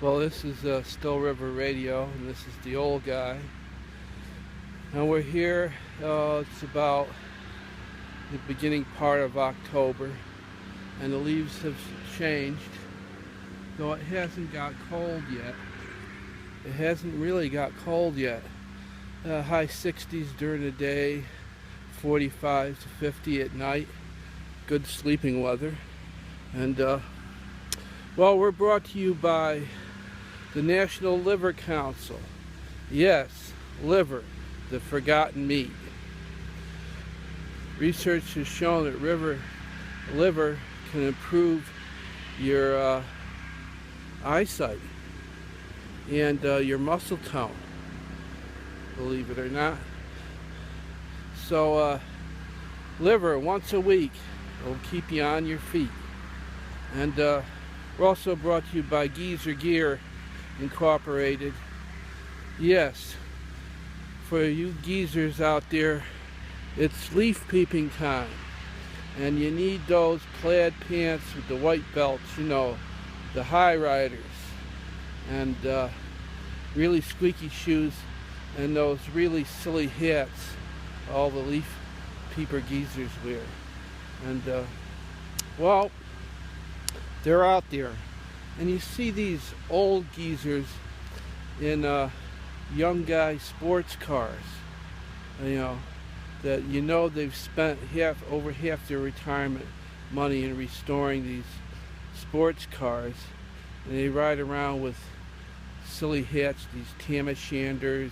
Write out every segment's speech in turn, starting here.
Well, this is Still River Radio, and this is the old guy. And we're here, it's about the beginning part of October, and the leaves have changed, though it hasn't got cold yet. It hasn't really got cold yet. High 60s during the day, 45 to 50 at night. Good sleeping weather. And, well, we're brought to you by the National Liver Council. Yes, liver, the forgotten meat. Research has shown that liver can improve your eyesight and your muscle tone, believe it or not. So liver once a week will keep you on your feet. And we're also brought to you by Geezer Gear Incorporated. Yes, for you geezers out there, it's leaf peeping time, and you need those plaid pants with the white belts, you know, the high riders, and really squeaky shoes, and those really silly hats all the leaf peeper geezers wear. And well, they're out there. And you see these old geezers in young guy sports cars, that they've spent over half their retirement money in restoring these sports cars, and they ride around with silly hats, these tam o' shanters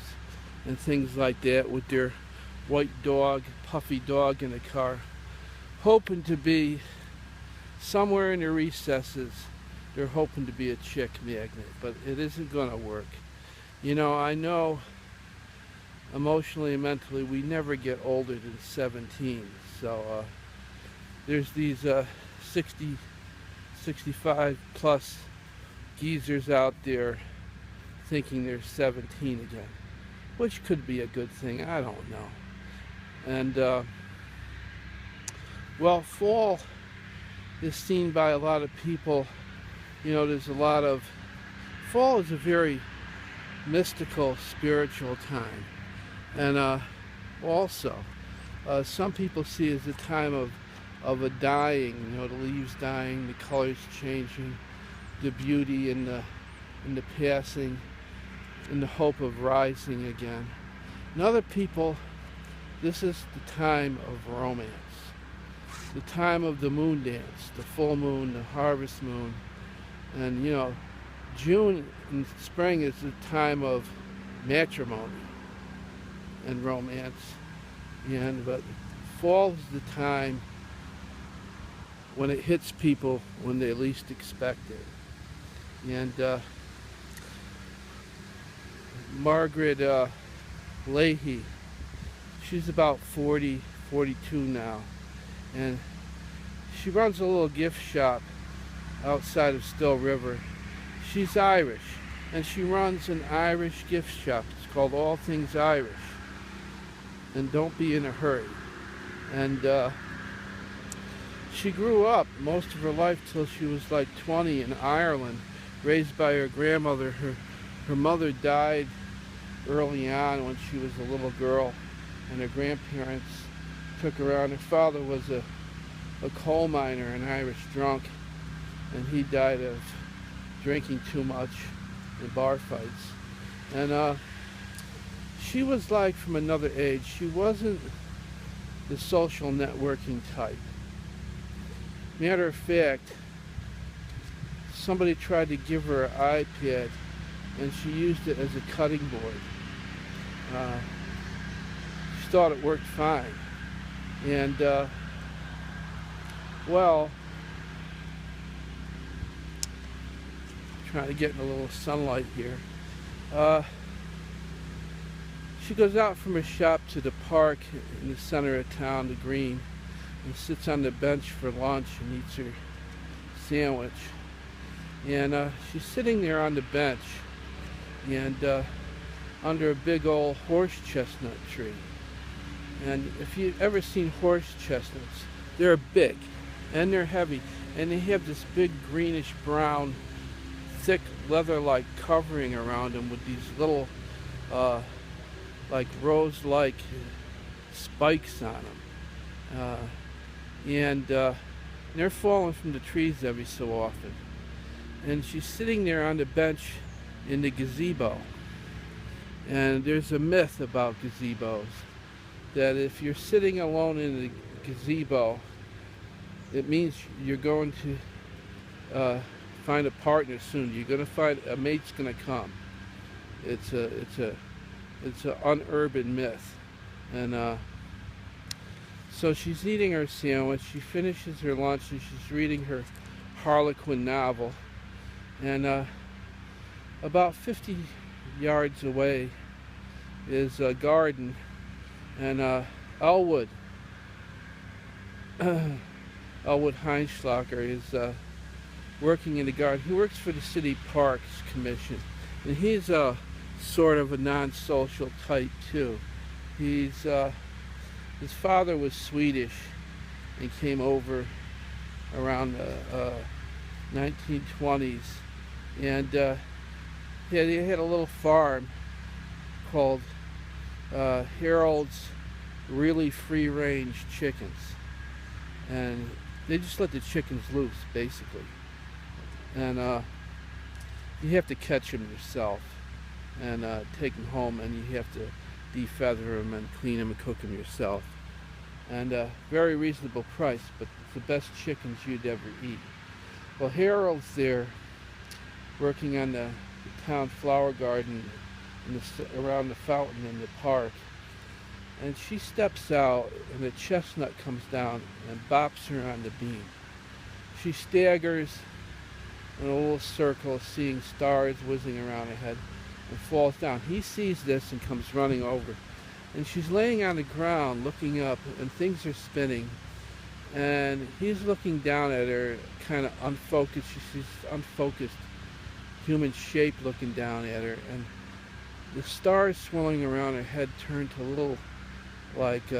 and things like that, with their white dog, puffy dog in the car, hoping to be somewhere in the recesses. They're hoping to be a chick magnet, but it isn't going to work. I know emotionally and mentally we never get older than 17. So there's these 60, 65 plus geezers out there thinking they're 17 again, which could be a good thing. I don't know. And well, fall is seen by a lot of people. There's a lot of fall is a very mystical, spiritual time, and also some people see it as a time of a dying. The leaves dying, the colors changing, the beauty in the passing, in the hope of rising again. And other people, this is the time of romance, the time of the moon dance, the full moon, the harvest moon. And June and spring is the time of matrimony and romance. But fall is the time when it hits people when they least expect it. And Margaret Leahy, she's about 40, 42 now, and she runs a little gift shop outside of Still River. She's Irish, and she runs an Irish gift shop. It's called All Things Irish. And don't be in a hurry. And she grew up most of her life till she was like 20 in Ireland, raised by her grandmother. Her mother died early on when she was a little girl, and her grandparents took her on. Her father was a coal miner, an Irish drunk, and he died of drinking too much in bar fights. And she was like from another age. She wasn't the social networking type. Matter of fact, somebody tried to give her an iPad, and she used it as a cutting board. She thought it worked fine. And well, trying to get in a little sunlight here. She goes out from her shop to the park in the center of town, the green, and sits on the bench for lunch and eats her sandwich. And she's sitting there on the bench and under a big old horse chestnut tree. And if you've ever seen horse chestnuts, they're big and they're heavy, and they have this big greenish brown thick leather-like covering around them with these little, like rose-like spikes on them. And they're falling from the trees every so often. And she's sitting there on the bench in the gazebo. And there's a myth about gazebos that if you're sitting alone in the gazebo, it means you're going to find a partner soon. You're going to find a mate's going to come. It's an unurban myth. And so she's eating her sandwich. She finishes her lunch and she's reading her Harlequin novel. And about 50 yards away is a garden, and Elwood Heinschlager is working in the garden. He works for the City Parks Commission, and he's a sort of a non-social type too. His father was Swedish and came over around the 1920s, and he had a little farm called Harold's Really Free-Range Chickens, and they just let the chickens loose basically, and you have to catch them yourself and take them home, and you have to defeather them and clean them and cook them yourself, and very reasonable price, but it's the best chickens you'd ever eat. Well, Harold's there working on the town flower garden around the fountain in the park, and she steps out and a chestnut comes down and bops her on the beam. She staggers in a little circle, seeing stars whizzing around her head, and falls down. He sees this and comes running over, and she's laying on the ground looking up, and things are spinning, and he's looking down at her, kind of unfocused. She's unfocused human shape looking down at her, and the stars swirling around her head turn to little, like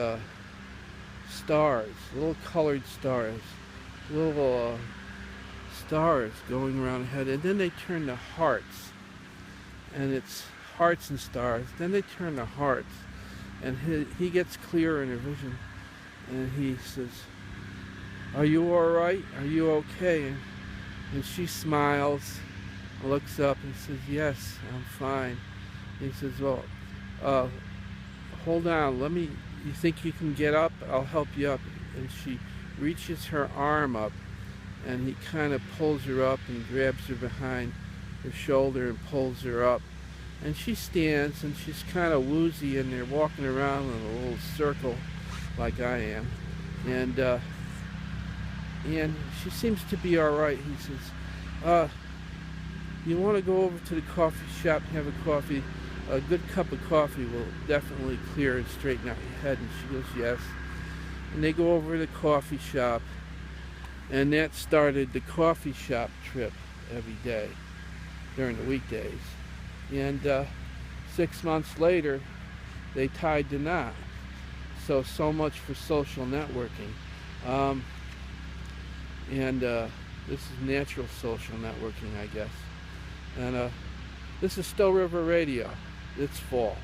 stars, little colored stars, little stars going around her head, and then they turn to hearts, and it's hearts and stars. Then they turn to hearts, and he gets clearer in her vision, and he says, "Are you all right? Are you okay?" And she smiles, looks up and says, "Yes, I'm fine." He says, "Well, hold on, you think you can get up? I'll help you up." And she reaches her arm up, and he kind of pulls her up and grabs her behind her shoulder and pulls her up. And she stands, and she's kind of woozy, and they're walking around in a little circle like I am. And she seems to be all right. He says, "You want to go over to the coffee shop and have a coffee? A good cup of coffee will definitely clear and straighten out your head." And she goes, "Yes." And they go over to the coffee shop, and that started the coffee shop trip every day during the weekdays. And 6 months later, they tied the knot. So much for social networking. This is natural social networking, I guess. And this is Still River Radio. It's fall.